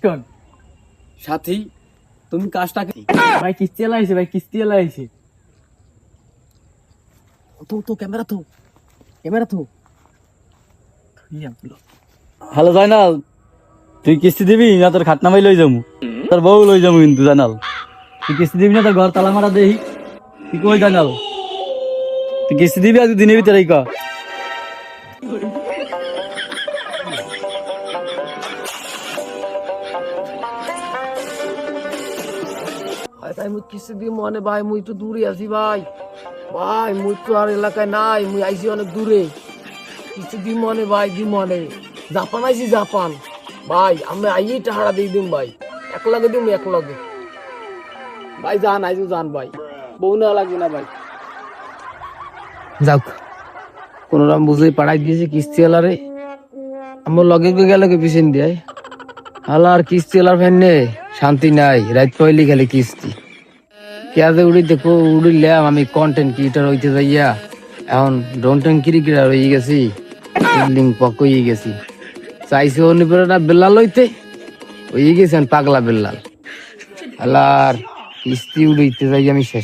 কোন সাথী তুমি কাজটা ভাই কিস্তি এলা আইছে, ভাই কিস্তি এলা আইছে। তো ক্যামেরা তো ক্যামেরা তো হ্যালো জাইনাল, তুই কিস্তি দিবি না তোর খাট নামাই লই যাবো, তোর বউ লই যাবো কিন্তু জানাল। তুই কিস্তি দিবি না তোর ঘর তালা মারা দেই, তুই কই জানাল? তুই কিস্তি দিবি আজ দিনের ভিতরে ক। ভাই মুই কিস্তি দিই মনে ভাই মুই তো দূরে আছি ভাই। ভাই মুই তো আর এলাকায় নাই, মুই আইছি অনেক দূরে। কিস্তি দিই মনে ভাই, দি মনে জাপান আইছি জাপান। ভাই আমি আইই টাহারা দিয়ে দিম ভাই, এক লগে দিম এক লগে। ভাই জান আইজু জান ভাই, বউ না লাগবে না ভাই। যাক কোনরাম বুঝে পাড়াই দিয়েছে কিস্তি এলারে, আমার লগে গেলে পিছন দিয়ে আলার কিস্তি এলার ফেনে শান্তি নাই। রাত পয়লি গেলে কিস্তি পেঁয়াজে উড়ি দেখো উড়িলাম আমি কন্টেন্ট ক্রিয়েটার হইতে যাইয়া, এখন ডন্টেন্ট ক্রিয়েটার হয়ে গেছি, বিল্ডিং পক হয়ে গেছি। চাইছে অনিপরে না বেল্লাল হইতে, হয়ে গেছেন পাগলা বেল্লাল। আলার কিস্তি উড়িতে যাই আমি শেষ।